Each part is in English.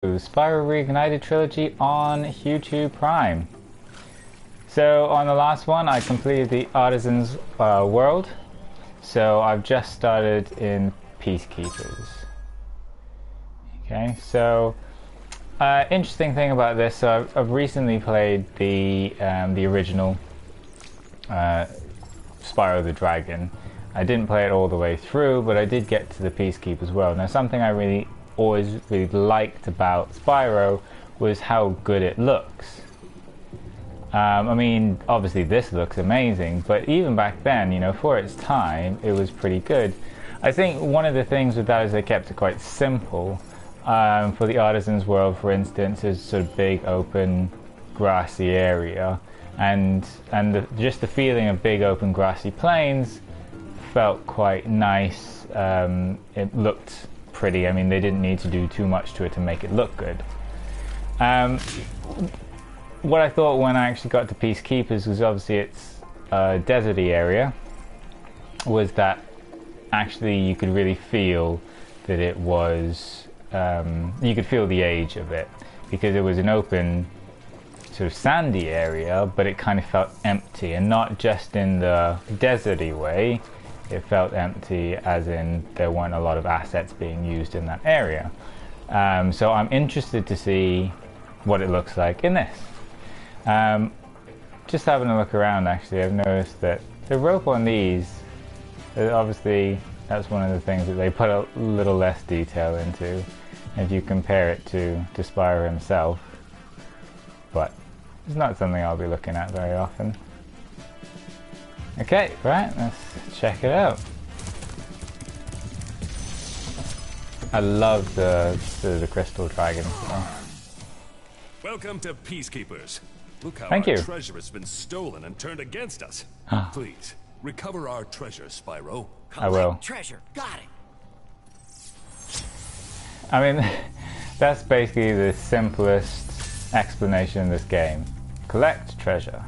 Spyro Reignited Trilogy on YouTube Prime. So on the last one I completed the Artisan's world, so I've just started in Peacekeepers. Okay, so interesting thing about this, so I've recently played the original Spyro the Dragon. I didn't play it all the way through, but I did get to the Peacekeepers world. Now something I always really liked about Spyro was how good it looks. I mean, obviously this looks amazing, but even back then, you know, for its time, it was pretty good. I think one of the things with that is they kept it quite simple. For the Artisan's world, for instance, is sort of big, open, grassy area, and just the feeling of big, open, grassy plains felt quite nice. It looked pretty. I mean, they didn't need to do too much to it to make it look good. What I thought when I actually got to Peacekeepers was obviously it's a deserty area, was that actually you could really feel that it was, you could feel the age of it, because it was an open sort of sandy area, but it kind of felt empty, and not just in the deserty way. It felt empty as in there weren't a lot of assets being used in that area. So I'm interested to see what it looks like in this. Just having a look around, actually, I've noticed that the rope on these, obviously that's one of the things that they put a little less detail into if you compare it to Spyro himself, but it's not something I'll be looking at very often. Okay, right, let's check it out. I love the crystal dragon. So. Welcome to Peacekeepers. Look how Thank our you. treasure has been stolen and turned against us. Please, recover our treasure, Spyro. I will. Treasure. Got it. I mean, that's basically the simplest explanation in this game. Collect treasure.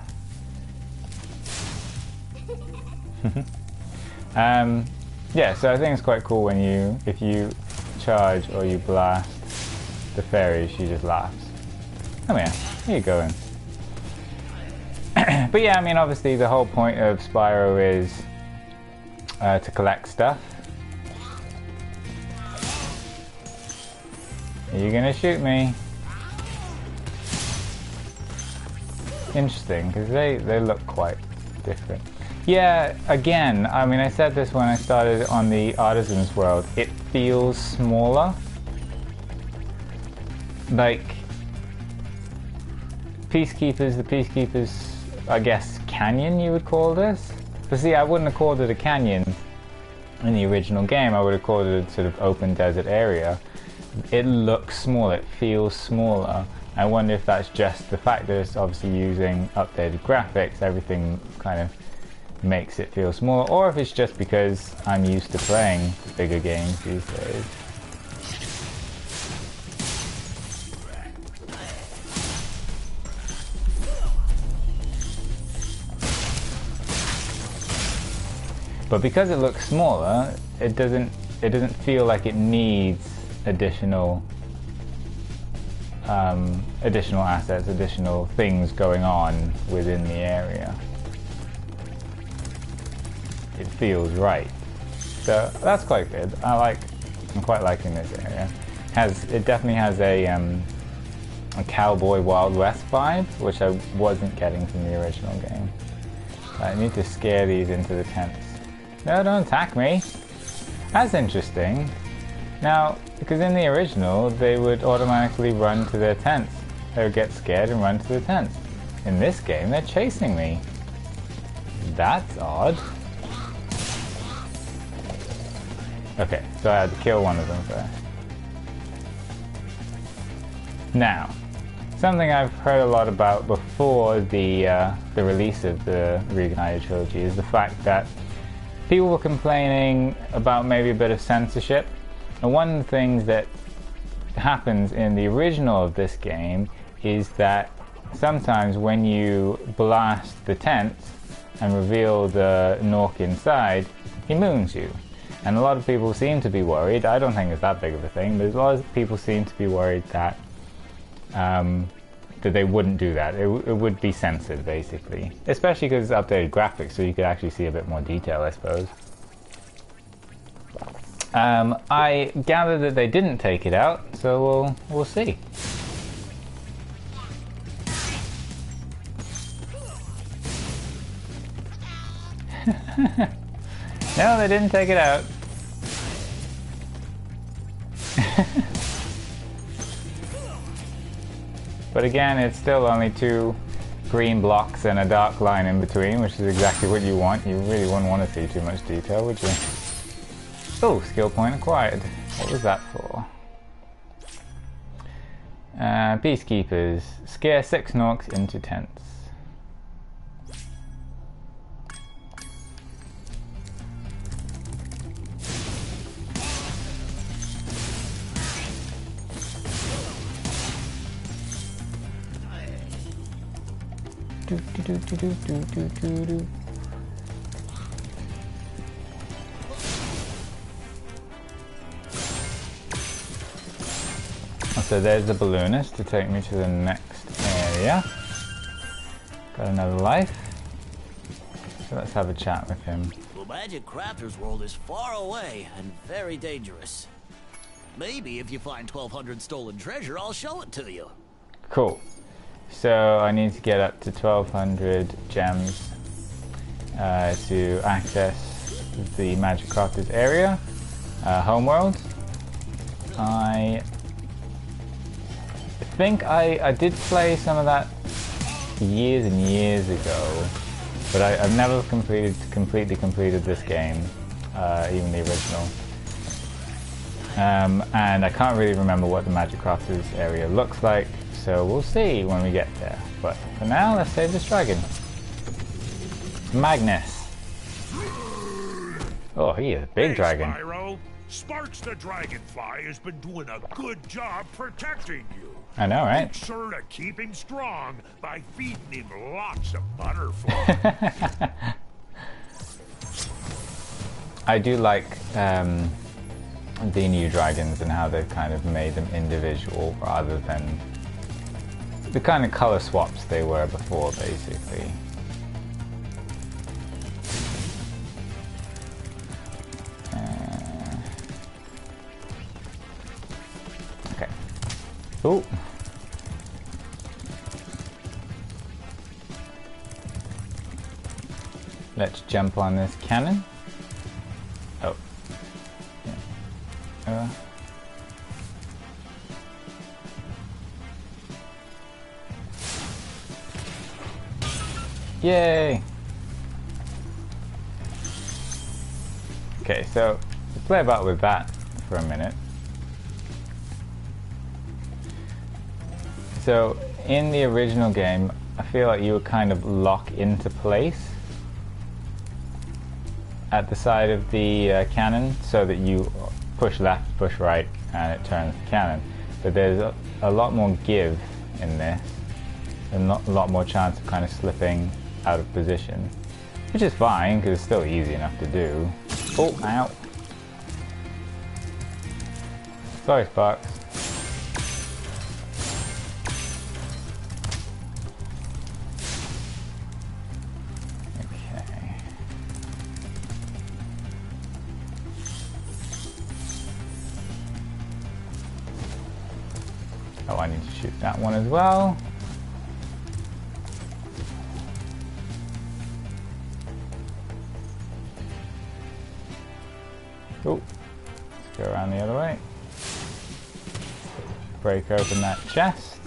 Yeah, so I think it's quite cool when if you charge or you blast the fairy, she just laughs. Come here, where you going? But yeah, I mean, obviously the whole point of Spyro is to collect stuff. Are you gonna shoot me? Interesting, because they look quite different. Yeah, again, I mean, I said this when I started on the Artisan's world, it feels smaller. Like, the Peacekeepers, I guess, canyon you would call this? But see, I wouldn't have called it a canyon in the original game, I would have called it a sort of open desert area. It looks smaller, it feels smaller. I wonder if that's just the fact that it's obviously using updated graphics, everything kind of makes it feel smaller, or if it's just because I'm used to playing bigger games these days. But because it looks smaller, it doesn't feel like it needs additional assets, additional things going on within the area. It feels right, so that's quite good. I'm quite liking this area. It definitely has a cowboy Wild West vibe, which I wasn't getting from the original game. I need to scare these into the tents. No, don't attack me. That's interesting. Now, because in the original, they would automatically run to their tents. They would get scared and run to the tents. In this game, they're chasing me. That's odd. Okay, so I had to kill one of them first. Now, something I've heard a lot about before the release of the Reignited Trilogy is the fact that people were complaining about maybe a bit of censorship. And one of the things that happens in the original of this game is that sometimes when you blast the tent and reveal the Nork inside, he moons you. And a lot of people seem to be worried. I don't think it's that big of a thing, but a lot of people seem to be worried that that they wouldn't do that. It would be censored, basically. Especially because it's updated graphics, so you could actually see a bit more detail, I suppose. I gather that they didn't take it out, so we'll see. No, they didn't take it out. But again, it's still only 2 green blocks and a dark line in between, which is exactly what you want. You really wouldn't want to see too much detail, would you? Oh, skill point acquired. What was that for? Peacekeepers. Scare 6 Norks into tents. So there's the balloonist to take me to the next area. Got another life. So let's have a chat with him. The Magic Crafter's world is far away and very dangerous. Maybe if you find 1,200 stolen treasure, I'll show it to you. Cool. So I need to get up to 1,200 gems to access the Magic Crafters area, homeworld. I think I did play some of that years and years ago, but I've never completely completed this game, even the original. And I can't really remember what the Magic Crafters area looks like. So we'll see when we get there. But for now, let's save this dragon. Magnus. Oh, he is a big dragon. Spyro, Sparks the Dragonfly has been doing a good job protecting you. I know, right? Make sure to keep him strong by feeding him lots of butterfly. I do like the new dragons and how they've kind of made them individual rather than the kind of color swaps they were before, basically. Okay. Ooh. Let's jump on this cannon. Oh. Yeah. Yay! Okay, so let's play about with that for a minute. So in the original game, I feel like you would kind of lock into place at the side of the cannon so that you push left, push right, and it turns the cannon. But there's a lot more give in this, and a lot more chance of kind of slipping out of position, which is fine because it's still easy enough to do. Oh, ow. Sorry, Sparks. Okay. Oh, I need to shoot that one as well. Oh, let's go around the other way. Break open that chest.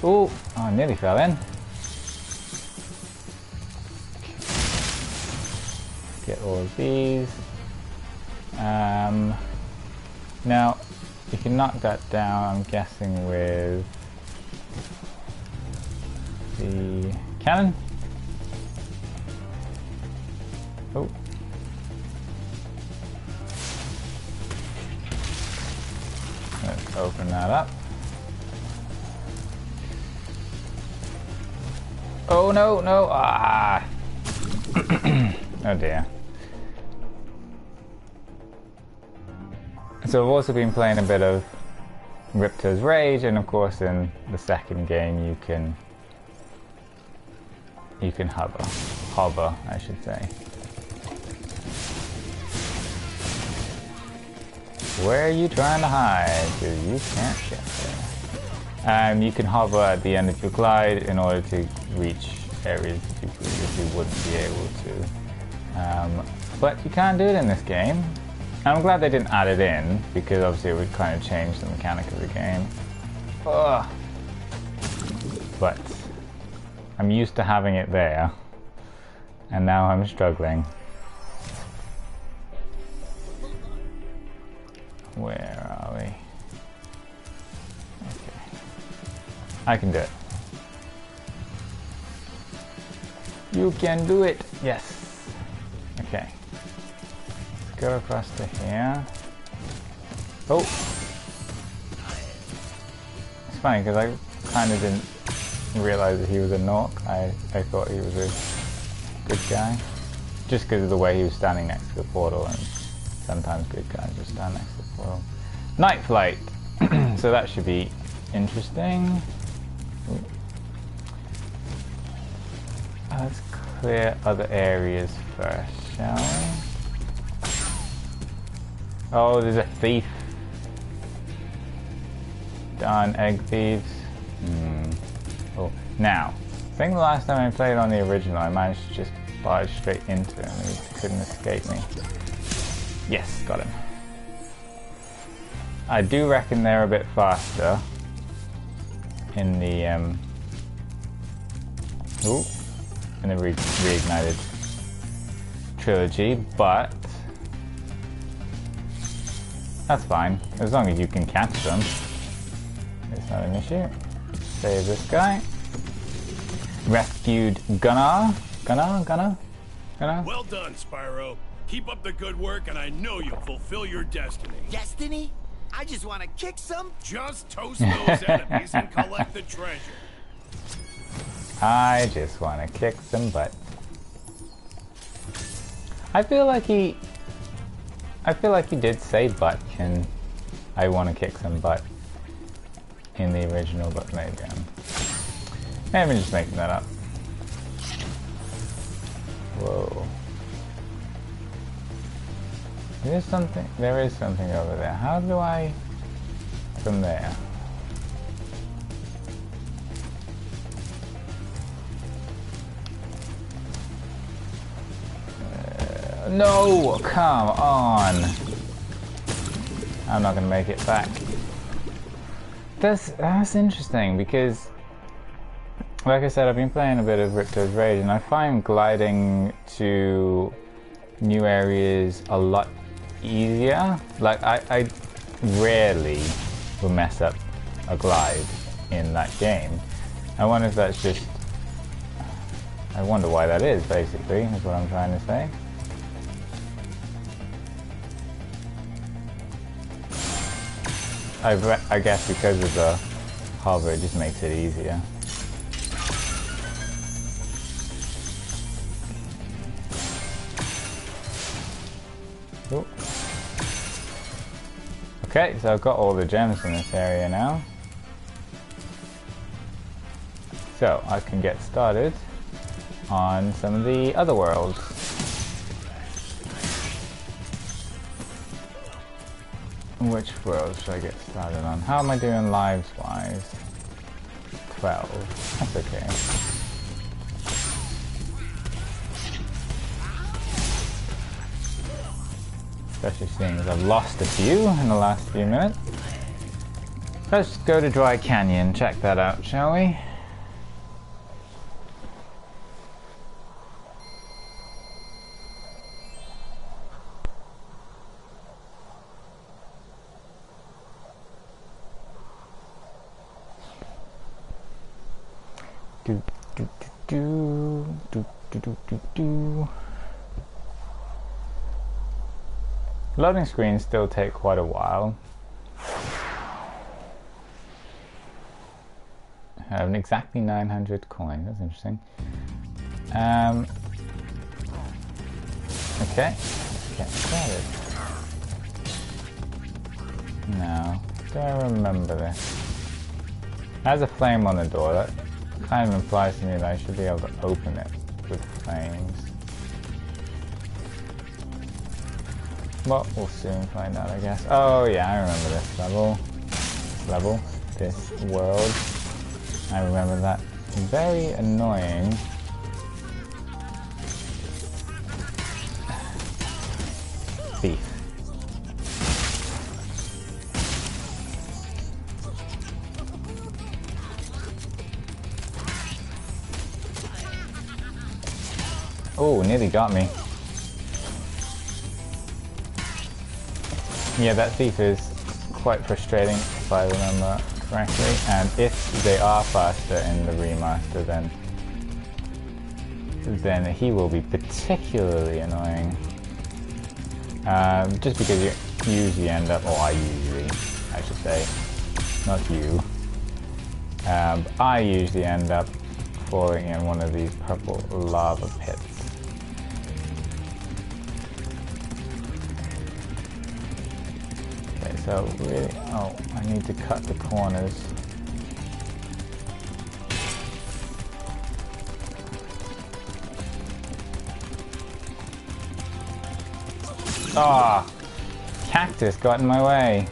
Oh, I nearly fell in. Get all of these. Now, you can knock that down, I'm guessing, with the cannon. Oh. Let's open that up. Oh no, no, ah! Oh dear. So I've also been playing a bit of Ripto's Rage, and of course in the second game you can hover, I should say. Where are you trying to hide? Because you can't get there. You can hover at the end of your glide in order to reach areas that you previously wouldn't be able to. But you can't do it in this game. And I'm glad they didn't add it in, because obviously it would kind of change the mechanic of the game. Ugh. But I'm used to having it there, and now I'm struggling. Where are we? Okay. I can do it. You can do it! Yes! Okay. Let's go across to here. Oh! It's funny because I kind of didn't realize that he was a Nork. I thought he was a good guy. Just because of the way he was standing next to the portal, and sometimes good guys just stand next to the portal. Night Flight! So that should be interesting. Ooh. Let's clear other areas first, shall we? Oh, there's a thief. Darn egg thieves. Oh, now, I think the last time I played on the original, I managed to just barge straight into him and he couldn't escape me. Yes, got him. I do reckon they're a bit faster in the Reignited Trilogy, but that's fine, as long as you can catch them. It's not an issue. Save this guy. Rescued Gunnar. Gunnar? Well done, Spyro. Keep up the good work, and I know you'll fulfill your destiny. Destiny? I just want to kick some. Just toast those enemies and collect the treasure. I just want to kick some butt. I feel like he did say butt in I want to kick some butt in the original, but maybe I'm just making that up. Whoa. There is something over there. How do I... from there? No! Come on! I'm not gonna make it back. That's interesting, because like I said, I've been playing a bit of Ripto's Rage, and I find gliding to new areas a lot easier. Like, I rarely will mess up a glide in that game. I wonder if that's just... I wonder why that is, basically, is what I'm trying to say. I guess because of the hover, it just makes it easier. Ooh. Okay, so I've got all the gems in this area now. So I can get started on some of the other worlds. Which world should I get started on? How am I doing lives-wise? 12. That's okay. Especially seeing as I've lost a few in the last few minutes. Let's go to Dry Canyon, check that out, shall we? Loading screens still take quite a while. I have exactly 900 coins, that's interesting. Okay, let's get started. No. Do I remember this? There's a flame on the door. That kind of implies to me that I should be able to open it with flames. Well, we'll soon find out, I guess. Oh yeah, I remember this level. This world. I remember that. Very annoying. Thief. Oh, nearly got me. Yeah, that thief is quite frustrating if I remember correctly, and if they are faster in the remaster, then he will be particularly annoying. Just because you usually end up, or I should say, not you. I usually end up falling in one of these purple lava pits. Okay, so really, oh, I need to cut the corners. Ah, cactus got in my way.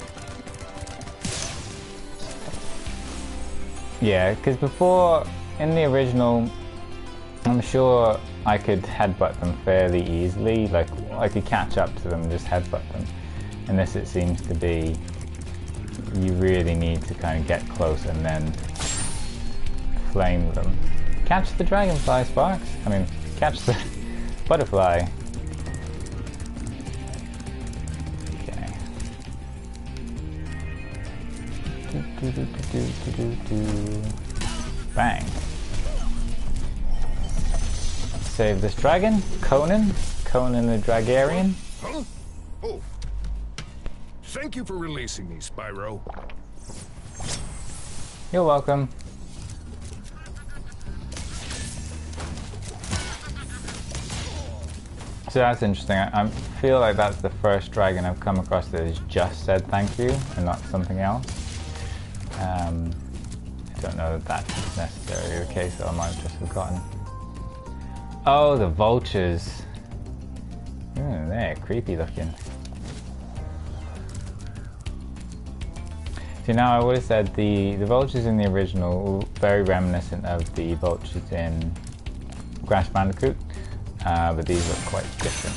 Yeah, because before, in the original, I'm sure I could headbutt them fairly easily. Like, I could catch up to them and just headbutt them. And this, it seems to be, you really need to kind of get close and then flame them. Catch the dragonfly, Sparks. I mean, catch the butterfly. Bang. Save this dragon. Conan the Dragarian. Huh? Oh. Thank you for releasing me, Spyro. You're welcome. So that's interesting. I feel like that's the first dragon I've come across that has just said thank you and not something else. I don't know that that's necessarily the case, so I might have just forgotten. Oh, the vultures. They're creepy looking. See, now I would have said the vultures in the original were very reminiscent of the vultures in Crash Bandicoot, but these look quite different.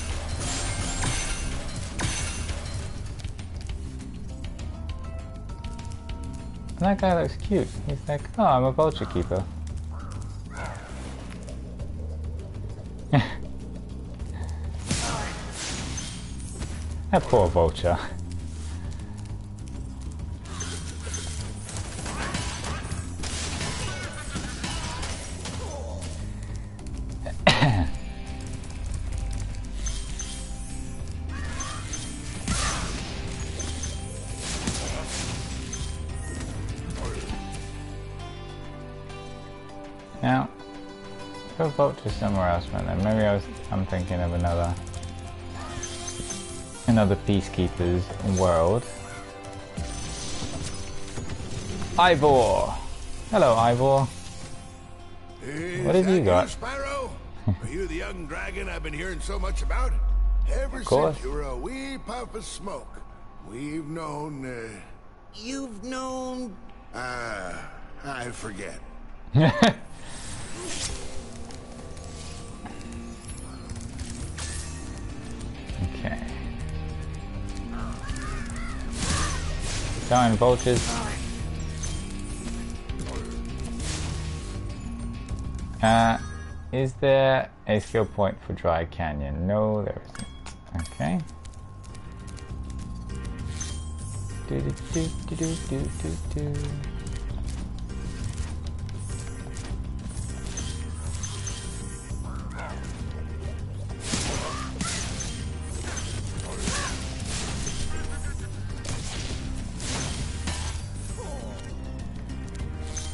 And that guy looks cute. He's like, oh, I'm a vulture keeper. That poor vulture. Now, go vulture somewhere else right then. Maybe I'm thinking of another Peacekeepers world. Ivor! Hello, Ivor. What have you got? Spyro? Are you the young dragon I've been hearing so much about? Ever since you were a wee puff of smoke, we've known, You've known... I forget. Okay. Giant vultures. Is there a skill point for Dry Canyon? No, there isn't. Okay.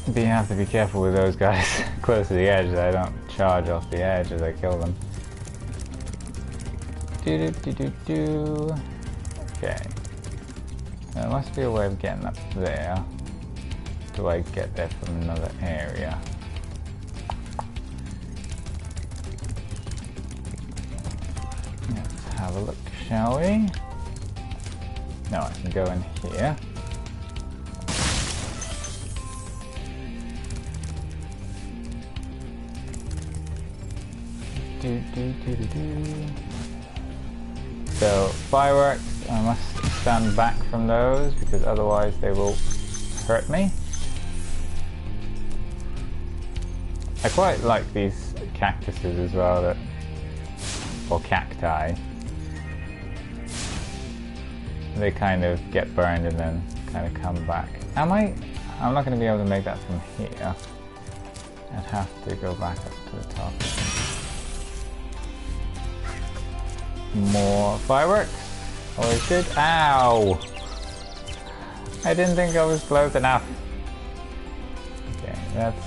But you have to be careful with those guys close to the edge that I don't charge off the edge as I kill them. Okay. There must be a way of getting up there. Do I get there from another area? Let's have a look, shall we? No, I can go in here. So, fireworks, I must stand back from those because otherwise they will hurt me. I quite like these cactuses as well, or cacti. They kind of get burned and then kind of come back. I'm not going to be able to make that from here. I'd have to go back up to the top. More fireworks. Always good. Ow! I didn't think I was close enough. Okay, let's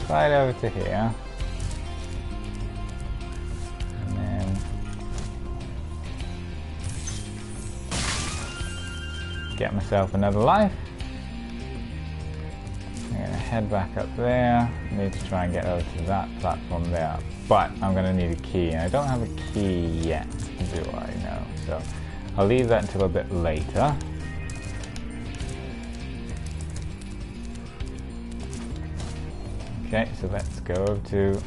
slide over to here. And then get myself another life. I'm gonna head back up there. I need to try and get over to that platform there. But I'm gonna need a key, and I don't have a key yet, do I? No. So I'll leave that until a bit later. Okay, so let's go over to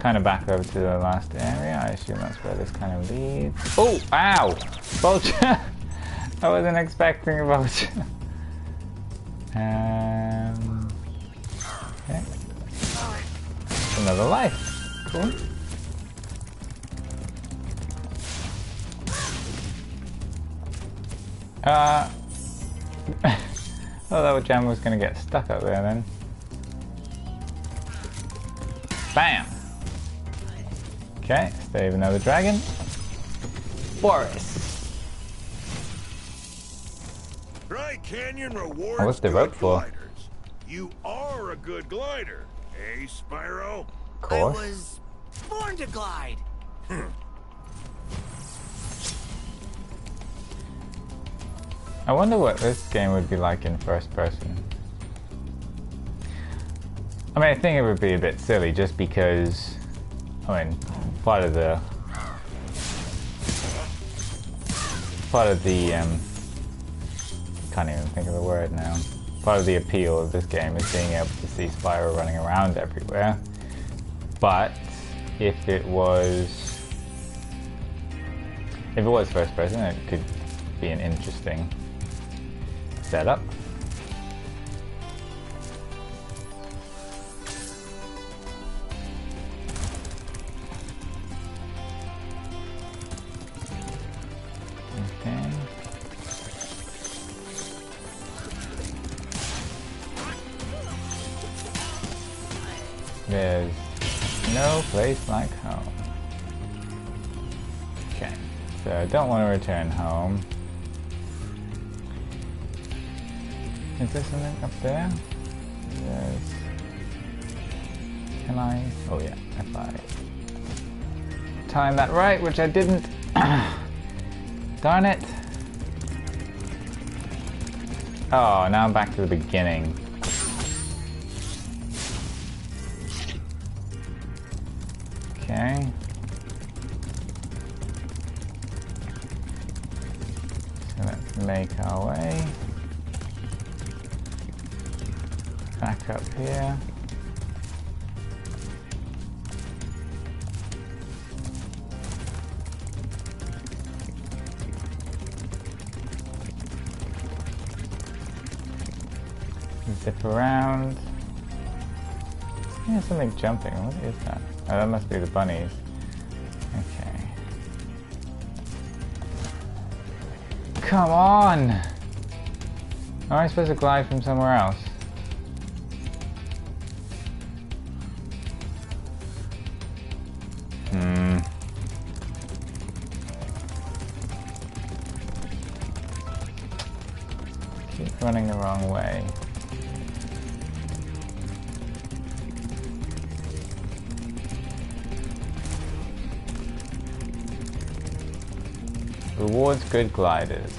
kind of back over to the last area. I assume that's where this kind of leads. Oh, ow! Vulture! I wasn't expecting a vulture. Okay. Another life. Cool. I thought that gem was going to get stuck up there then. Bam! Okay, save another dragon. Boris! Dry Canyon rewards what's the rope for? gliders. You are a good glider, eh, Spyro? Of course. I was born to glide. I wonder what this game would be like in first person. I mean, I think it would be a bit silly just because, I mean, part of the can't even think of the word now. Part of the appeal of this game is being able to see Spyro running around everywhere. But if it was first person, it could be an interesting setup. Okay. There's no place like home. Okay, so I don't want to return home. Is there something up there? There's... Can I? Oh yeah, if I time that right, which I didn't. Darn it. Oh, now I'm back to the beginning. Okay. So let's make our way back up here. Zip around. There's something jumping. What is that? Oh, that must be the bunnies. Okay. Come on! Am I supposed to glide from somewhere else? Keep running the wrong way. Rewards good gliders.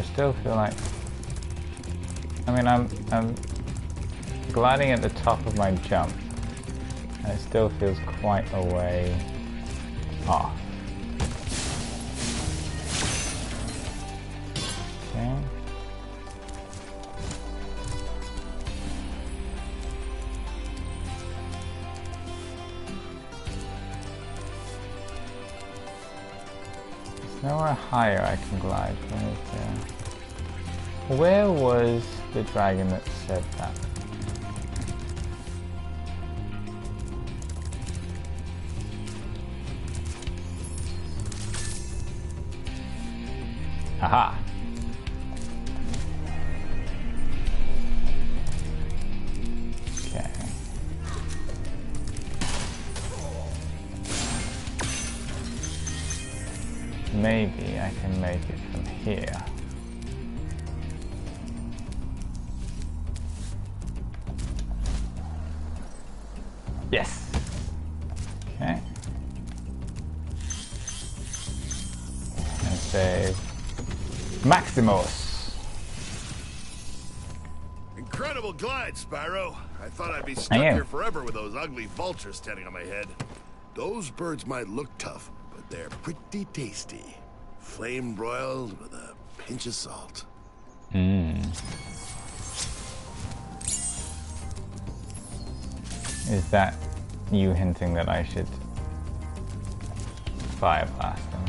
I still feel like... I mean, I'm gliding at the top of my jump, and it still feels quite a way off. Okay. There's nowhere higher I can glide from it there. Where was the dragon that said that? Aha! Okay. Maybe I can make it from here. Yes! Okay. And save. Maximus! Incredible glide, Spyro. I thought I'd be stuck here forever with those ugly vultures standing on my head. Those birds might look tough, but they're pretty tasty. Flame broiled with a pinch of salt. Is that you hinting that I should fire blast them?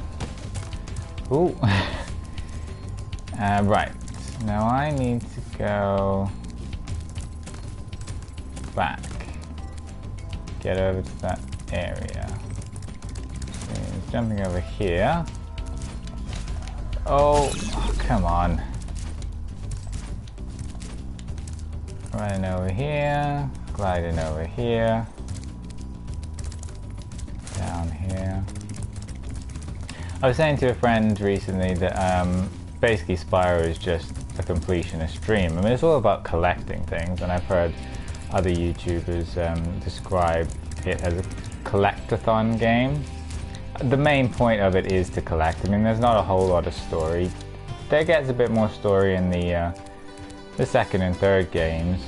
Ooh. Right. Now I need to go back. Get over to that area. So jumping over here. Oh, come on. Running over here. Gliding over here. Down here. I was saying to a friend recently that basically Spyro is just a completionist dream. I mean, it's all about collecting things, and I've heard other YouTubers describe it as a collectathon game. The main point of it is to collect. I mean, there's not a whole lot of story. There gets a bit more story in the second and third games,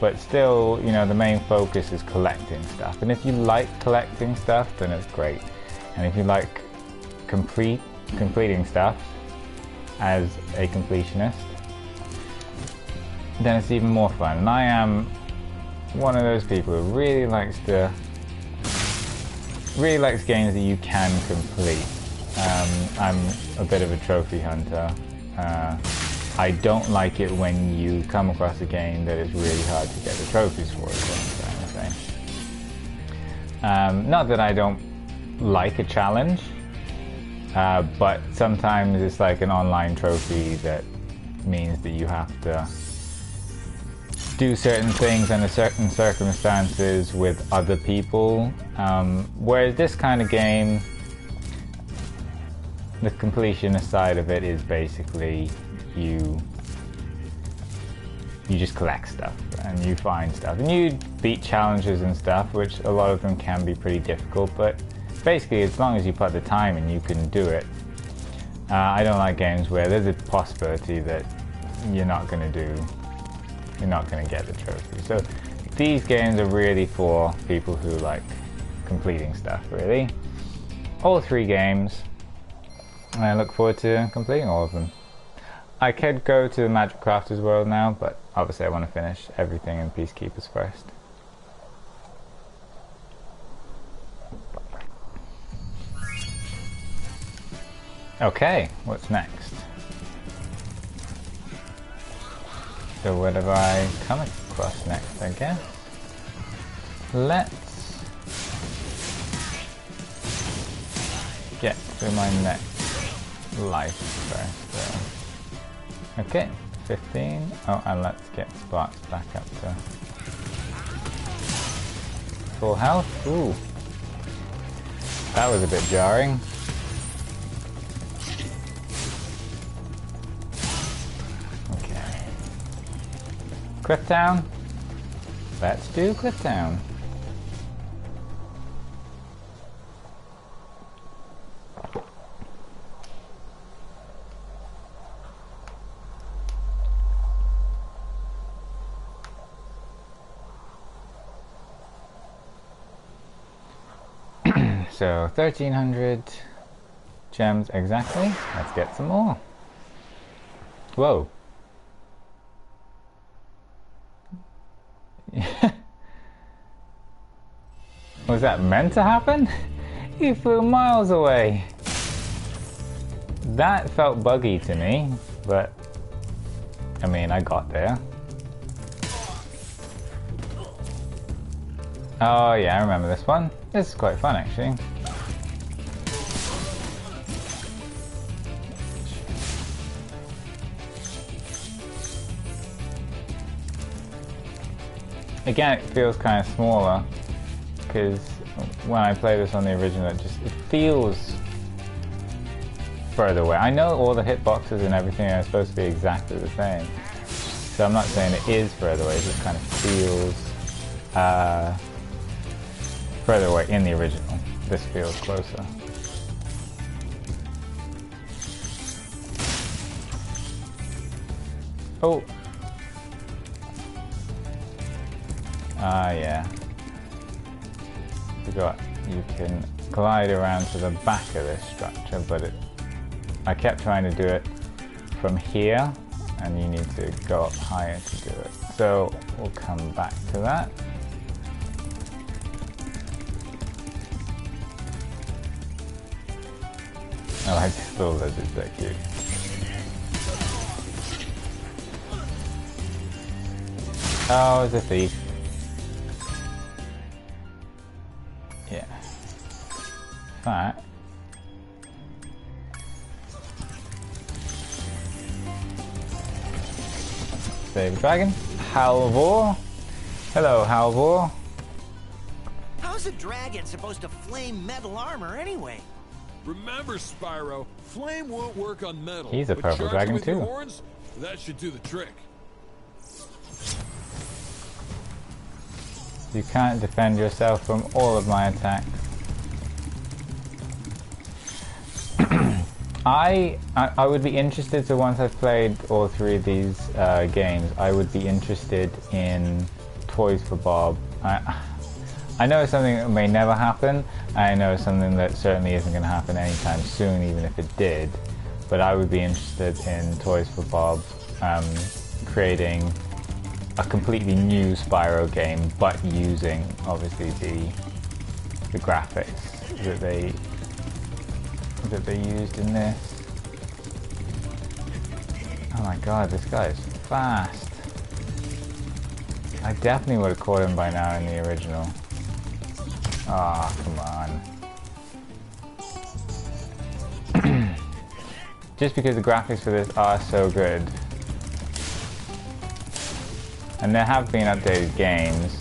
but still, you know, the main focus is collecting stuff. And if you like collecting stuff, then it's great. And if you like completing stuff as a completionist, then it's even more fun. And I am one of those people who really likes games that you can complete. I'm a bit of a trophy hunter. I don't like it when you come across a game that is really hard to get the trophies for, is what I'm trying to say. Not that I don't like a challenge, but sometimes it's like an online trophy that means that you have to do certain things under certain circumstances with other people. Whereas this kind of game, the completionist side of it is basically you just collect stuff and you find stuff and you beat challenges and stuff, which a lot of them can be pretty difficult, but basically as long as you put the time in, you can do it. I don't like games where there's a possibility that you're not going to get the trophy. So these games are really for people who like completing stuff, really. All three games, and I look forward to completing all of them. I could go to the Magic Crafters world now, but obviously I want to finish everything in Peacekeepers first. Okay, what's next? So what have I come across next, I guess? Let's get to my next life first, though. Okay, 15. Oh, and let's get Sparks back up to full health. Ooh. That was a bit jarring. Okay. Clifftown. Let's do Clifftown. So 1300 gems exactly. Let's get some more. Whoa. Was that meant to happen? He flew miles away. That felt buggy to me, but I mean, I got there. Oh yeah, I remember this one. This is quite fun actually. Again, it feels kind of smaller because when I play this on the original, it feels further away. I know all the hitboxes and everything are supposed to be exactly the same, so I'm not saying it is further away. It just kind of feels further away in the original. This feels closer. Oh. Yeah. Forgot you can glide around to the back of this structure, but I kept trying to do it from here, and you need to go up higher to do it. So we'll come back to that. I like this little lizard, they're cute. Oh, it's a thief. Yeah. That. Save dragon. Halvor. Hello, Halvor. How's a dragon supposed to flame metal armor anyway? Remember, Spyro, flame won't work on metal. He's a but purple charging dragon with your too. horns, that should do the trick. You can't defend yourself from all of my attacks. I would be interested, so once I've played all three of these games, I would be interested in Toys for Bob. I know it's something that may never happen. I know it's something that certainly isn't going to happen anytime soon, even if it did. But I would be interested in Toys for Bob creating a completely new Spyro game, but using obviously the graphics that they used in this. Oh my god, this guy is fast. I definitely would have caught him by now in the original. Ah, oh, come on. Just because the graphics for this are so good. And there have been updated games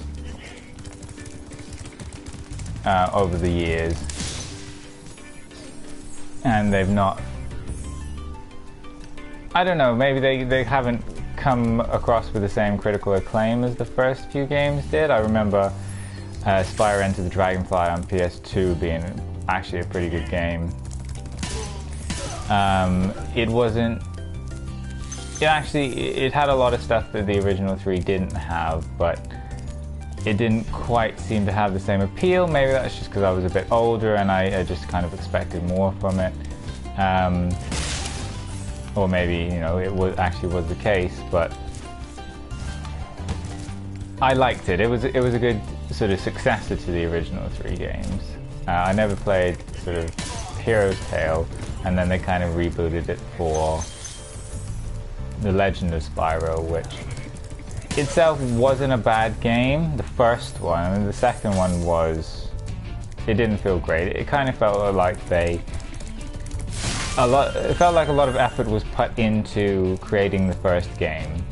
over the years, and they've not, I don't know, maybe they haven't come across with the same critical acclaim as the first few games did. I remember Spyro Enter the Dragonfly on PS2 being actually a pretty good game. It had a lot of stuff that the original three didn't have, but it didn't quite seem to have the same appeal. Maybe that's just because I was a bit older and I just kind of expected more from it. Or maybe, you know, it was the case, but I liked it. It was a good sort of successor to the original three games. I never played sort of Hero's Tale, and then they kind of rebooted it for The Legend of Spyro, which itself wasn't a bad game, the first one. I mean, the second one it didn't feel great. It kind of felt like it felt like a lot of effort was put into creating the first game,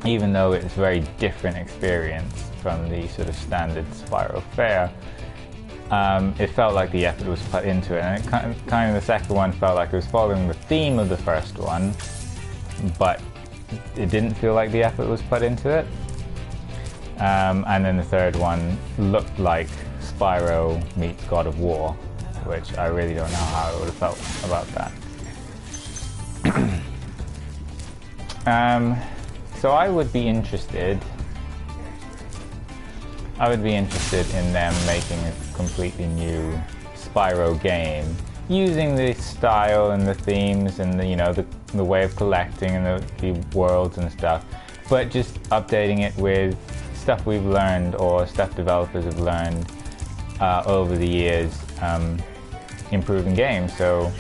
even though it's a very different experience from the sort of standard Spyro fare. It felt like the effort was put into it, and kind of the second one felt like it was following the theme of the first one, but it didn't feel like the effort was put into it. And then the third one looked like Spyro meets God of War, which I really don't know how I would have felt about that. So I would be interested. I would be interested in them making a completely new Spyro game, using the style and the themes and the, you know, the way of collecting and the worlds and stuff, but just updating it with stuff we've learned or stuff developers have learned over the years, improving games. So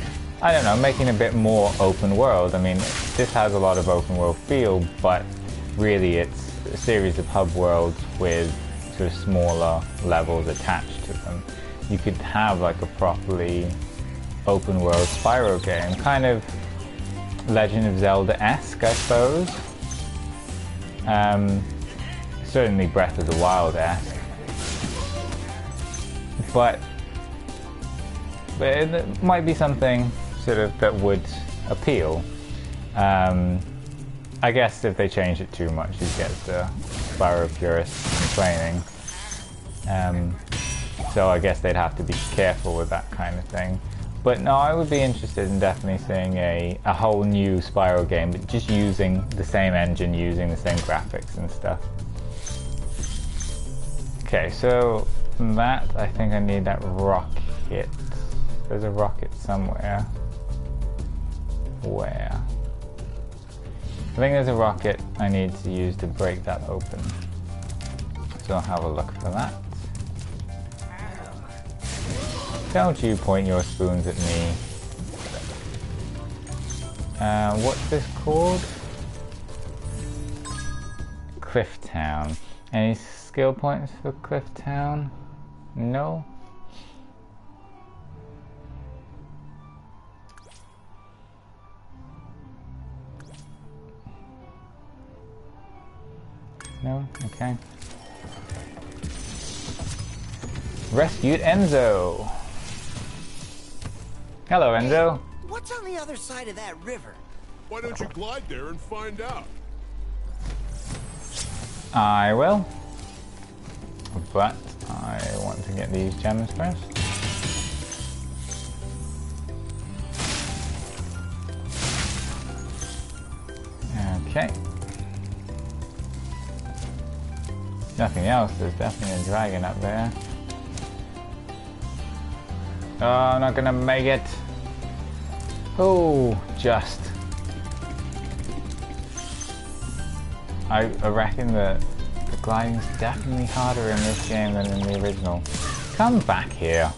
I don't know, making a bit more open world. I mean, this has a lot of open world feel, but really it's a series of hub worlds with sort of smaller levels attached to them. You could have like a properly open world Spyro game, kind of Legend of Zelda-esque, I suppose. Certainly Breath of the Wild-esque. But it might be something sort of that would appeal. I guess if they change it too much, you'd get the Spyro purists complaining. So I guess they'd have to be careful with that kind of thing. But no, I would be interested in definitely seeing a whole new Spyro game, but just using the same engine, using the same graphics and stuff. Okay, so that, I think I need that rocket. There's a rocket somewhere. Where? I think there's a rocket I need to use to break that open. So I'll have a look for that. Don't you point your spoons at me. What's this called? Clifftown. Any skill points for Clifftown? No? No? Okay. Rescued Enzo! Hello, Enzo. Hey, what's on the other side of that river? Why don't you glide there and find out? I will. But I want to get these gems first. Okay. Nothing else, there's definitely a dragon up there. Oh, I'm not gonna make it. Oh, just. I reckon that the gliding's definitely harder in this game than in the original. Come back here.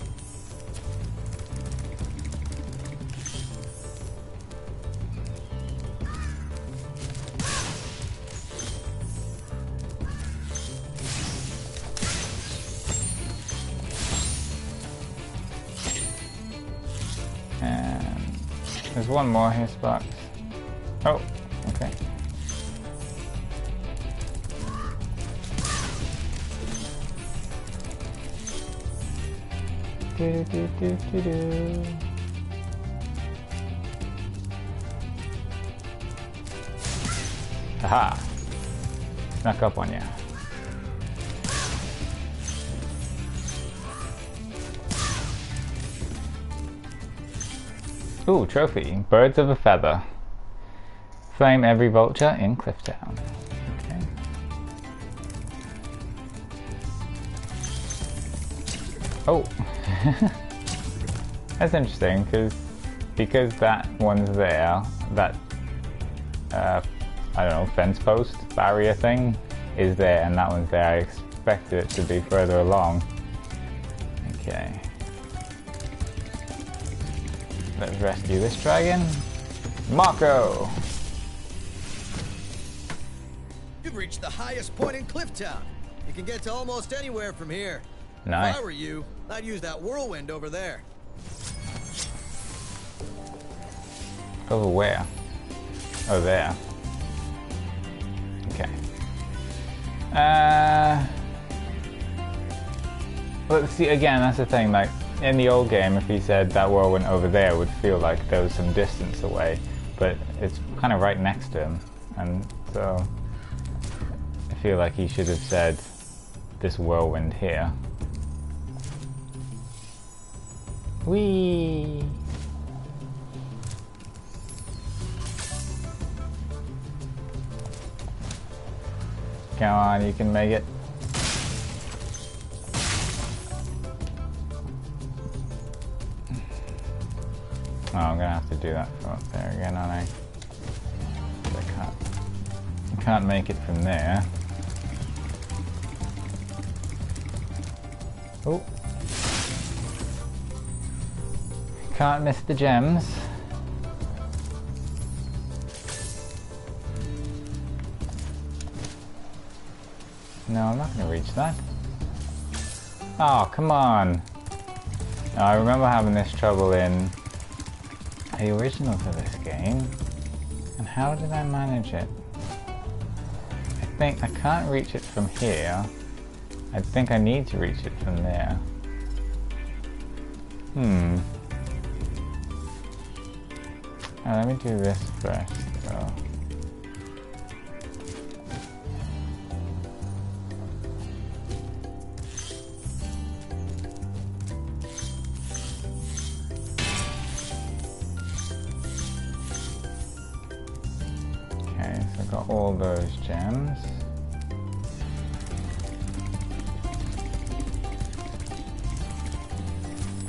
There's one more here, Sparks. Oh, okay. Aha! Snuck up on you. Ooh, trophy. Birds of a feather. Flame every vulture in Clifftown. Okay. Oh. That's interesting, because that one's there, that, I don't know, fence post, barrier thing is there, and that one's there. I expected it to be further along. Okay. Let's rescue this dragon. Marco! You've reached the highest point in Clifftown. You can get to almost anywhere from here. Nice. If I were you, I'd use that whirlwind over there. Over where? Oh, there. Okay. Let's see, again, that's the thing, like, in the old game, if he said that whirlwind over there, it would feel like there was some distance away, but it's kind of right next to him, and so I feel like he should have said this whirlwind here. Whee! Come on, you can make it. I'm gonna have to do that from up there again, aren't I? I can't make it from there. Oh. Can't miss the gems. No, I'm not going to reach that. Oh, come on. Now, I remember having this trouble in the original for this game. And how did I manage it? I think I can't reach it from here. I think I need to reach it from there. Let me do this first, though. Okay, so I got all those gems.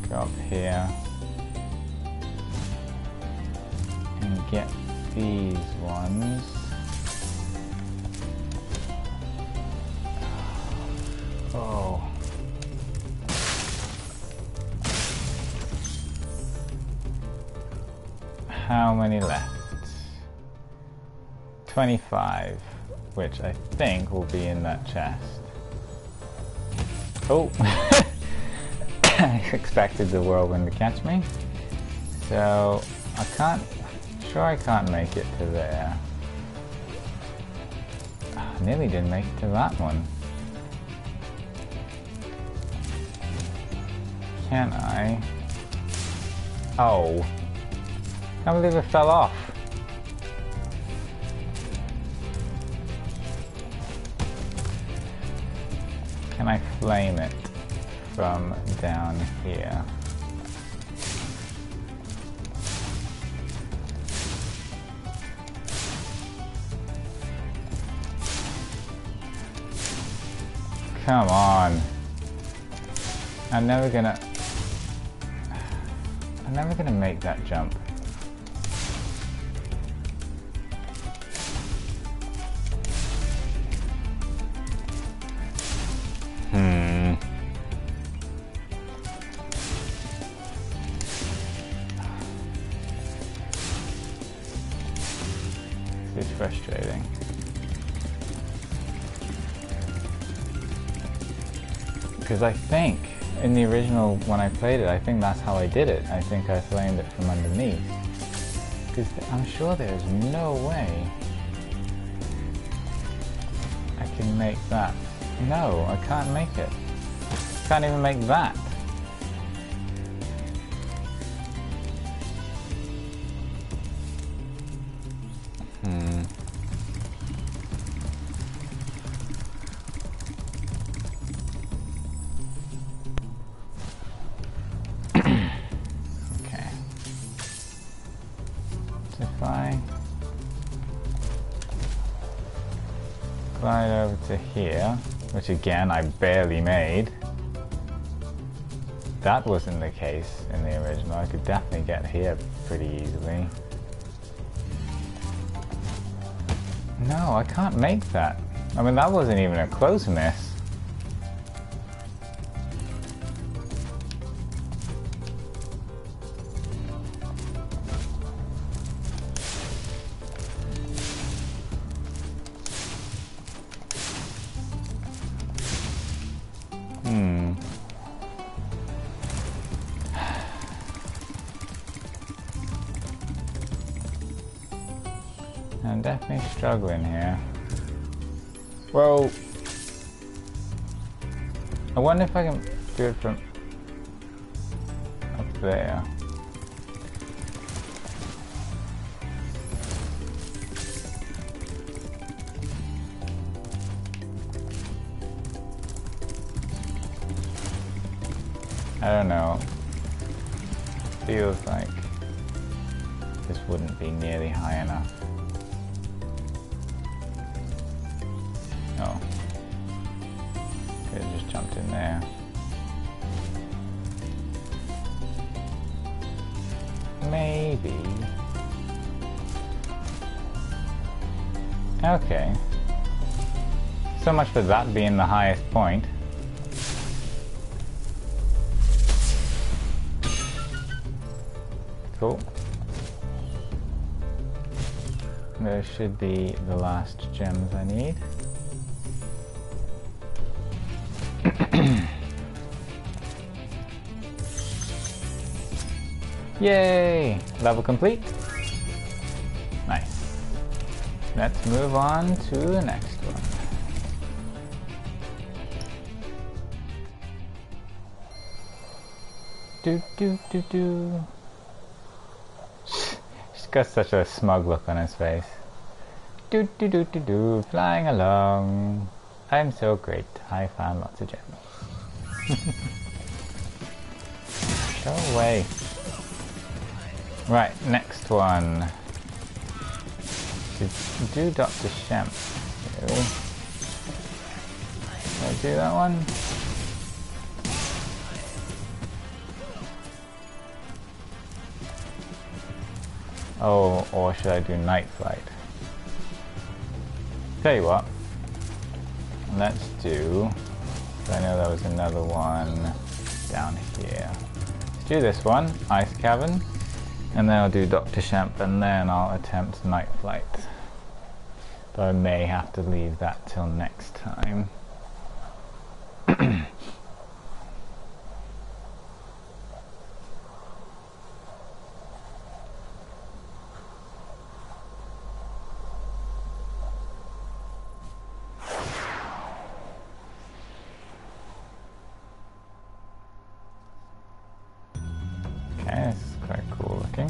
Go up here. And get these ones. Oh. How many left? 25, which I think will be in that chest. Oh! I expected the whirlwind to catch me. So, I can't make it to there. I nearly didn't make it to that one. Can I? Oh. I can't believe it fell off. Can I flame it from down here? Come on. I'm never gonna make that jump. It's frustrating. Because I think, in the original, when I played it, I think that's how I did it. I think I flamed it from underneath. Because I'm sure there's no way I can make that. No, I can't make it. Can't even make that. Slide over to here, which again I barely made. That wasn't the case in the original. I could definitely get here pretty easily. No, I can't make that. I mean, that wasn't even a close miss. I'm definitely struggling here. Well, I wonder if I can do it from up there. I don't know. Feels like this wouldn't be nearly high enough. Oh. Could have just jumped in there. Maybe. maybe... Okay. So much for that being the highest point. Cool. There should be the last gems I need. Yay! Level complete. Nice. Let's move on to the next one. Do do do do. He's got such a smug look on his face. Do do do do do. Flying along. I'm so great. I found lots of gems. Go away. Right, next one. Do Dr. Shemp. Really? Did I do that one? Oh, or should I do Night Flight? Tell you what. Let's do... I know there was another one down here. Let's do this one, Ice Cavern. And then I'll do Dr. Shemp, and then I'll attempt Night Flight. But I may have to leave that till next time. Okay, this is quite cool looking.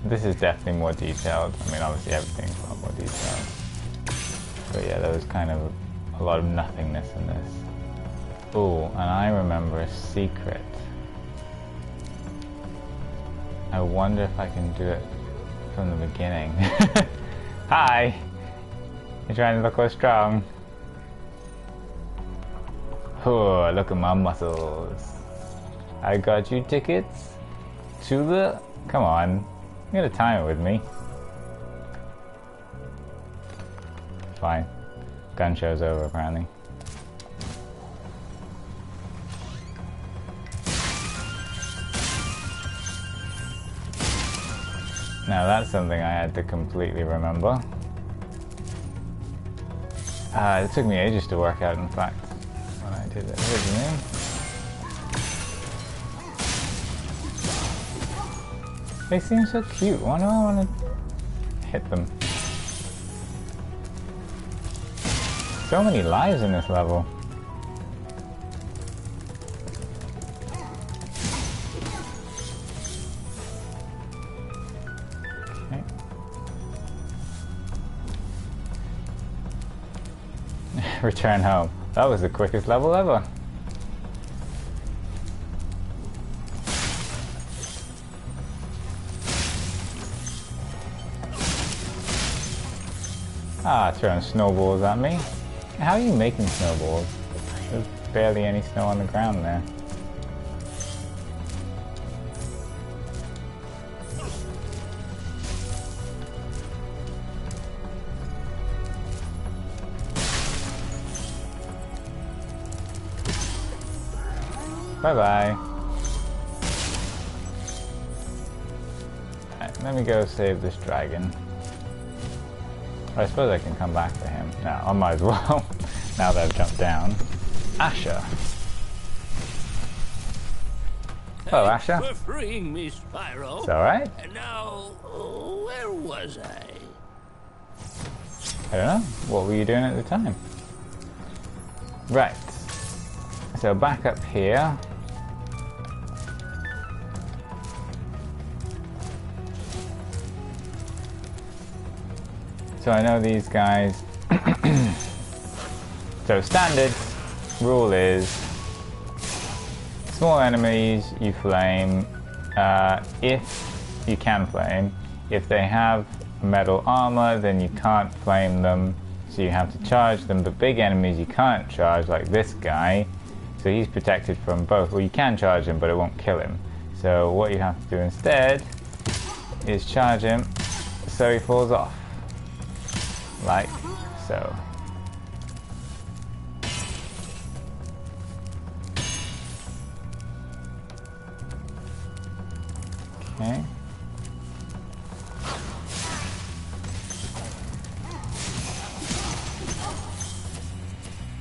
This is definitely more detailed. I mean, obviously everything's a lot more detailed. But yeah, there was kind of a lot of nothingness in this. Oh, and I remember a secret. I wonder if I can do it from the beginning. Hi! You're trying to look all strong. Oh, look at my muscles. I got you tickets to the... Come on. You gotta time it with me. Fine. Gun show's over, apparently. Now that's something I had to completely remember. It took me ages to work out, in fact, when I did it originally. They seem so cute. Why do I want to hit them? So many lives in this level. Okay. Return home. That was the quickest level ever. Ah, throwing snowballs at me. How are you making snowballs? There's barely any snow on the ground there. Bye-bye. Alright, let me go save this dragon. I suppose I can come back to him. No, I might as well, now that I've jumped down. Asher. Hello, Asher. For freeing me, Spyro. It's alright. And now, where was I? I don't know. What were you doing at the time? Right. So back up here. So I know these guys. So standard rule is small enemies you flame if you can flame. If they have metal armor, then you can't flame them. so you have to charge them, but big enemies you can't charge, like this guy, so he's protected from both. Well, you can charge him, but it won't kill him. So what you have to do instead is charge him so he falls off, like so. Okay.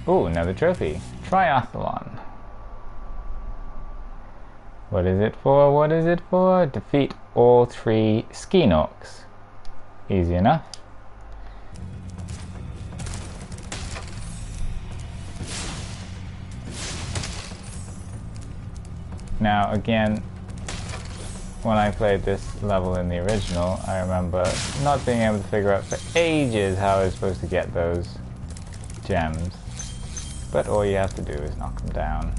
Ooh, another trophy. Triathlon. What is it for? What is it for? Defeat all 3 Skeenorks. Easy enough. Now again, when I played this level in the original, I remember not being able to figure out for ages how I was supposed to get those gems. But all you have to do is knock them down.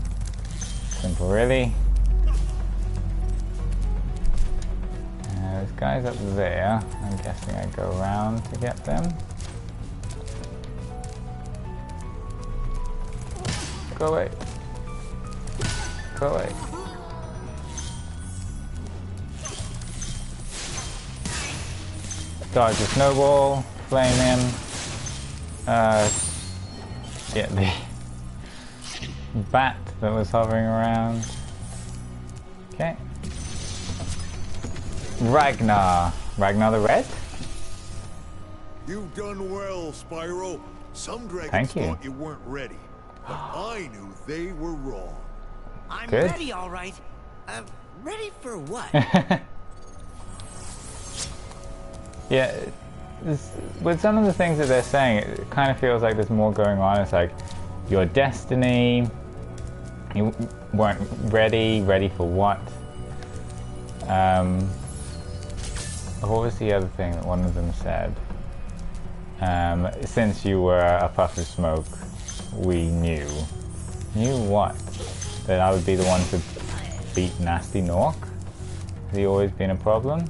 Simple, really. There's guys up there. I'm guessing I go around to get them. Go away. Go away. Dodge the snowball, flame him. Get the bat that was hovering around. Okay. Ragnar. Ragnar the Red? You've done well, Spyro. Some dragons Thank you. thought you weren't ready, but I knew they were wrong. I'm Good. ready, all right. Ready for what? Yeah, with some of the things that they're saying, it kind of feels like there's more going on. It's like, your destiny, you weren't ready for what? What was the other thing that one of them said? Since you were a puff of smoke, we knew. Knew what? That I would be the one to beat Nasty Nork? Has he always been a problem?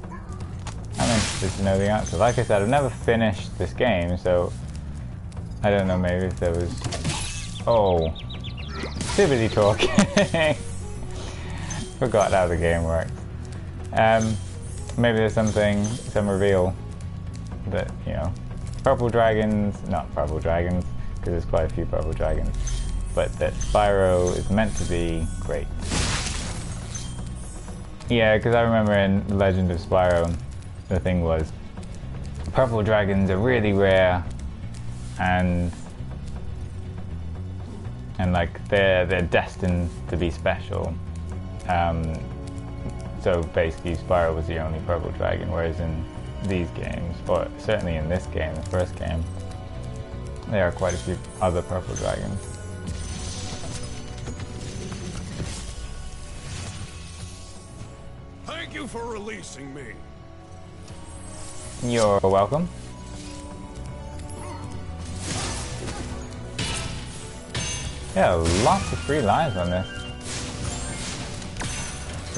I'm interested to know the answer. Like I said, I've never finished this game, so I don't know, maybe if there was... Oh, too busy talking. Forgot how the game works. Maybe there's some reveal that, you know, purple dragons, not purple dragons, because there's quite a few purple dragons, but that Spyro is meant to be great. Yeah, because I remember in The Legend of Spyro, the thing was, purple dragons are really rare, and like they're destined to be special. So basically Spyro was the only purple dragon, whereas in these games, or certainly in this game, the first game, there are quite a few other purple dragons. Thank you for releasing me. You're welcome. Yeah, lots of free lives on this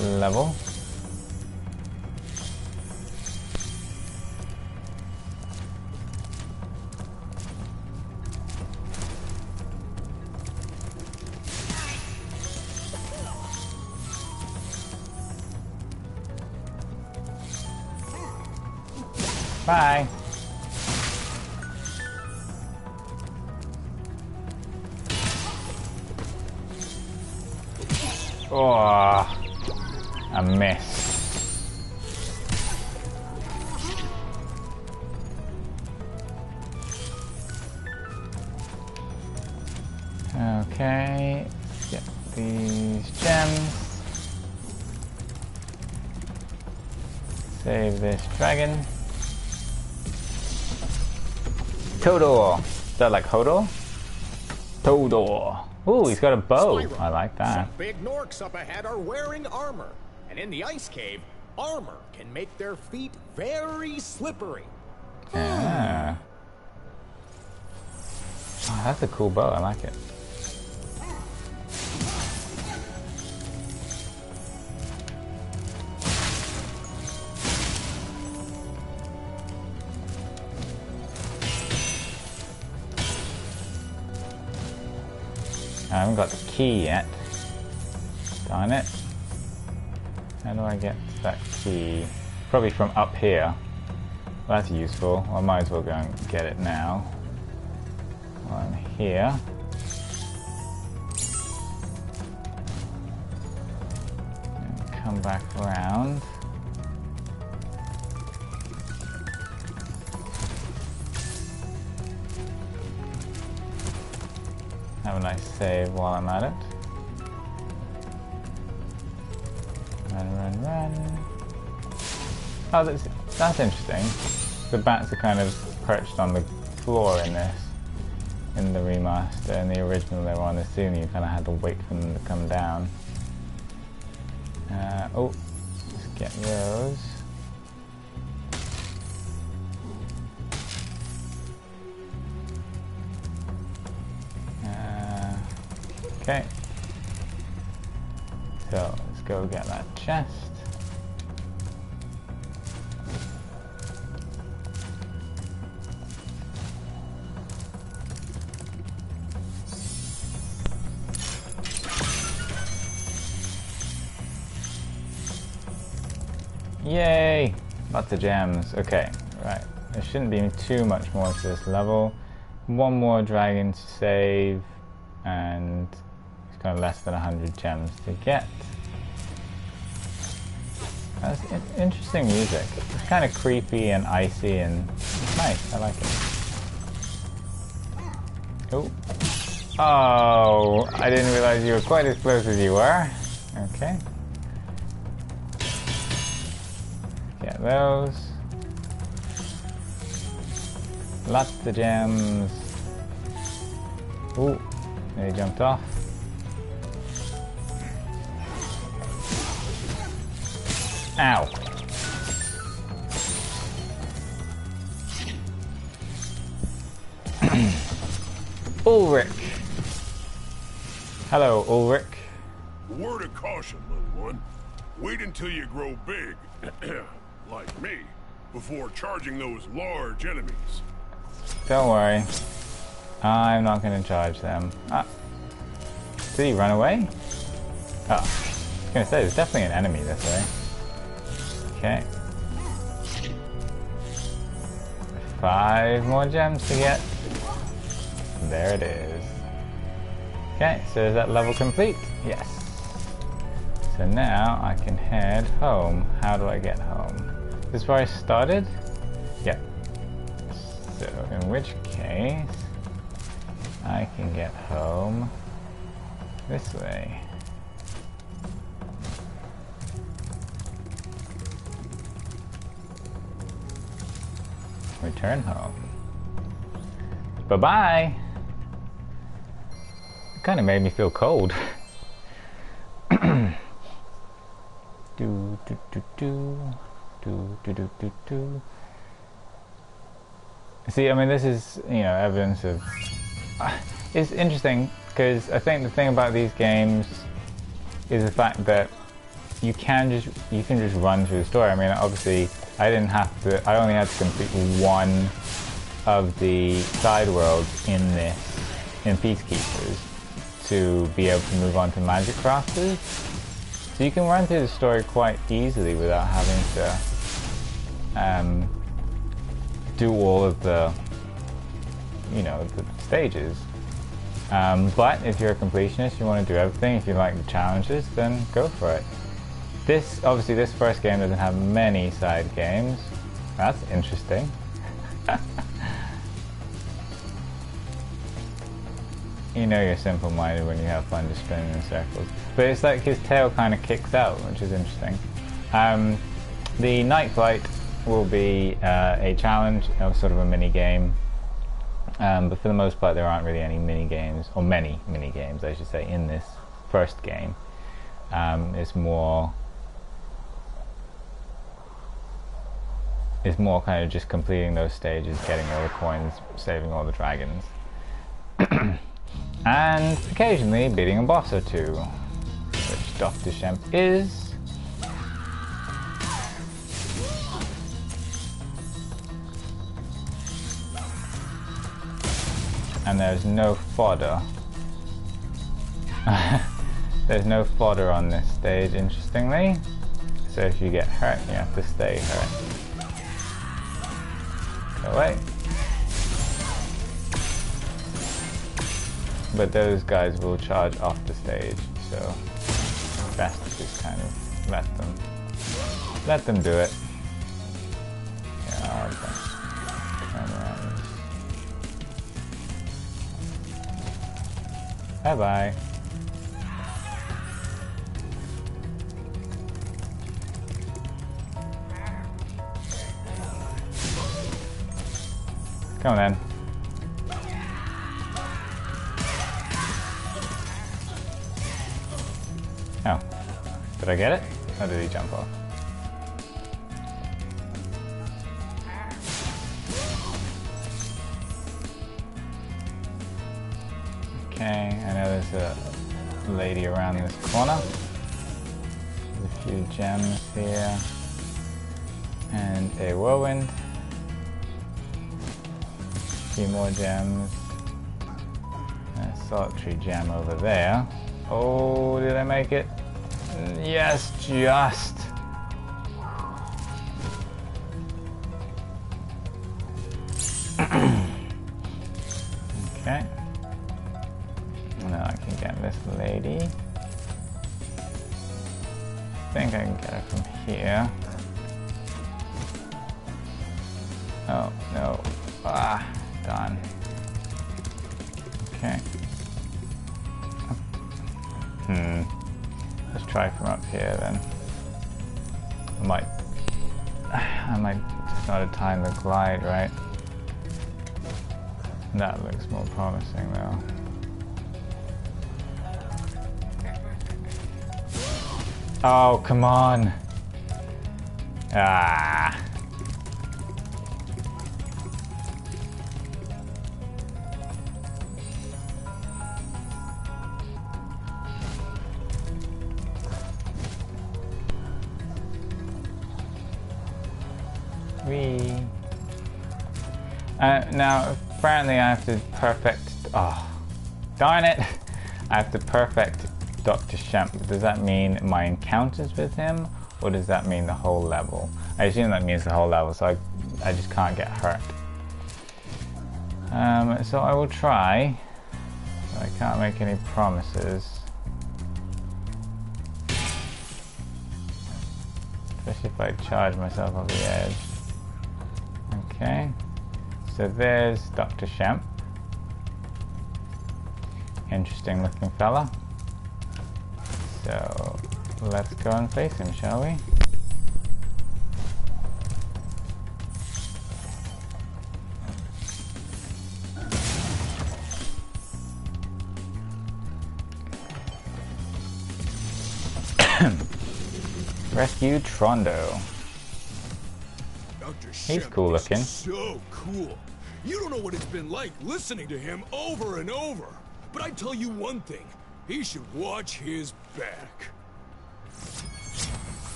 level. Bye. Oh, a miss. Okay, let's get these gems. Save this dragon. Todor. Is that like Hodor? Todor. Ooh, he's got a bow. Spyro, I like that. some big Norks up ahead are wearing armor. And in the ice cave, armor can make their feet very slippery. Yeah. Oh, that's a cool bow. I like it. I haven't got the key yet. Darn it. How do I get that key? Probably from up here. Well, that's useful. I might as well go and get it now. While I'm here. And come back around. Have a nice save while I'm at it. Run, run, run. Oh, that's interesting. The bats are kind of perched on the floor in this. In the remaster. In the original they were on the ceiling. You kind of had to wait for them to come down. Oh, let's get those. Okay. So let's go get that chest. Yay! Lots of gems. Okay, right. There shouldn't be too much more to this level. One more dragon to save, and it's got less than 100 gems to get. That's interesting music. It's kind of creepy and icy and it's nice. I like it. Oh. Oh, I didn't realize you were quite as close as you were. Okay. Get those. Lots of gems. Ooh, they jumped off. Ow. Ulrich. Hello, Ulrich. Word of caution, little one. Wait until you grow big, like me, before charging those large enemies. Don't worry. I'm not going to charge them. Did he run away? Oh, I was going to say, there's definitely an enemy this way. Okay. 5 more gems to get. There it is. Okay, so is that level complete? Yes. So now I can head home. How do I get home? This is where I started? Yeah. So in which case, I can get home this way. Return home. Bye-bye! It kind of made me feel cold. do, do, do, do. Do, do, do, do, do. See, I mean, this is, you know, evidence of... it's interesting, because I think the thing about these games is the fact that you can just run through the story. I mean, obviously, I only had to complete one of the side worlds in Peacekeepers to be able to move on to Magic Crafters. So you can run through the story quite easily without having to do all of the, you know, the stages. But if you're a completionist, you want to do everything, if you like the challenges, then go for it. Obviously this first game doesn't have many side games. That's interesting. You know you're simple-minded when you have fun just spinning in circles. But it's like his tail kind of kicks out, which is interesting. The night flight will be a challenge, sort of a mini-game. But for the most part there aren't really any mini-games, or many mini-games I should say, in this first game. It's more kind of just completing those stages, getting all the coins, saving all the dragons. And occasionally beating a boss or two, which Dr. Shemp is. And there's no fodder. There's no fodder on this stage, interestingly. So if you get hurt, you have to stay hurt. Go away. But those guys will charge off the stage, so best to just kind of let them do it. Yeah, turn around. Bye bye. Come on then. Oh. Did I get it? Or did he jump off? Okay, I know there's a lady around this corner. There's a few gems here. And a whirlwind. A few more gems. And a solitary gem over there. Oh, did I make it? Yes, just. Okay. Now I can get this lady. I think I can get her from here. Oh, no. Ah, done. Okay. Let's try from up here then. I might just not have time to glide, right? That looks more promising though. Oh, come on! Ah! Whee! Now, apparently I have to perfect... Oh, darn it! I have to perfect Dr. Shemp. Does that mean my encounters with him, or does that mean the whole level? I assume that means the whole level, so I just can't get hurt. So I will try. I can't make any promises. Especially if I charge myself off the edge. Okay. So there's Dr. Shemp. Interesting looking fella. So let's go and face him, shall we? Rescue Trondo. He's cool looking. So cool. You don't know what it's been like listening to him over and over. But I tell you one thing, he should watch his back.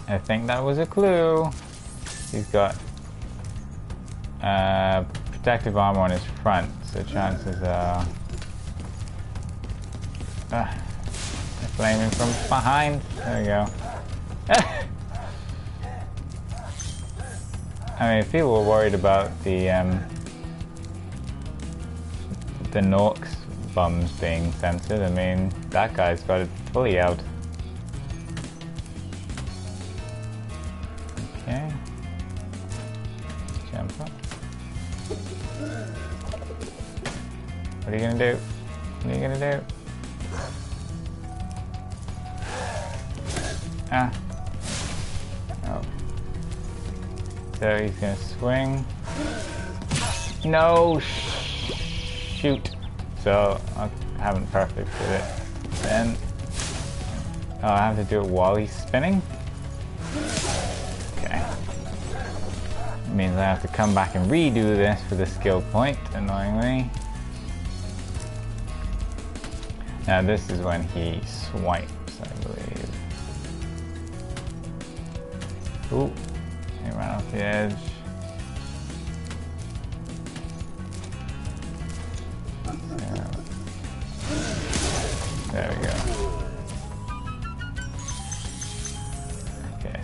I think that was a clue. He's got protective armor on his front, so chances are flaming from behind. There we go. I mean, if people were worried about the Norks bums being censored, I mean, that guy's got it fully out. Okay. Jump up. What are you gonna do? What are you gonna do? Ah. Oh. So he's gonna swing. No! Shoot. So I haven't perfected it. Then I have to do it while he's spinning. Okay. It means I have to come back and redo this for the skill point, annoyingly. Now this is when he swipes, I believe. Ooh, he ran off the edge.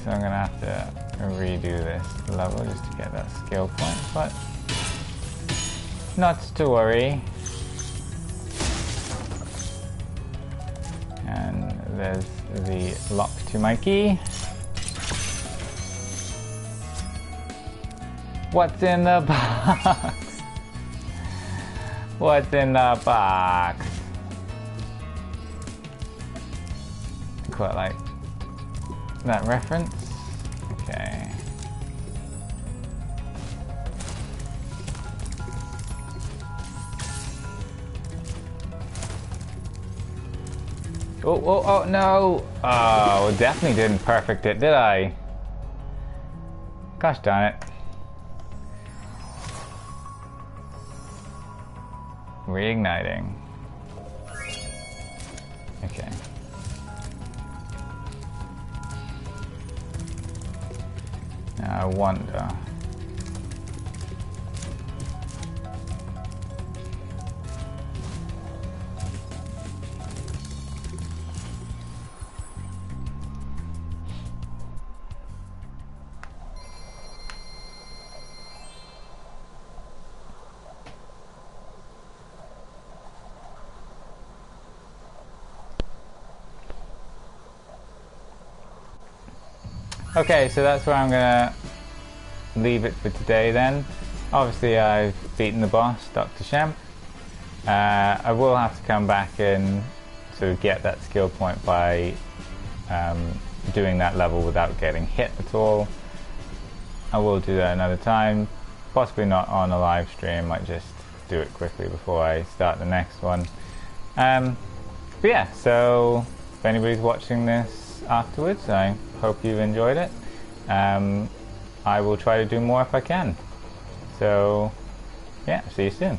so I'm gonna have to redo this level just to get that skill point, but not to worry. And there's the lock to my key. What's in the box? What's in the box? Quite like that reference. Okay. Oh no! Oh, definitely didn't perfect it, did I? Gosh darn it. Reigniting. Okay. Now I wonder. Okay, so that's where I'm gonna leave it for today then. Obviously I've beaten the boss, Dr. Shemp. I will have to come back and sort of get that skill point by doing that level without getting hit at all. I will do that another time, possibly not on a live stream, might just do it quickly before I start the next one. But yeah, so if anybody's watching this afterwards, I hope you've enjoyed it. I will try to do more if I can. So yeah, see you soon.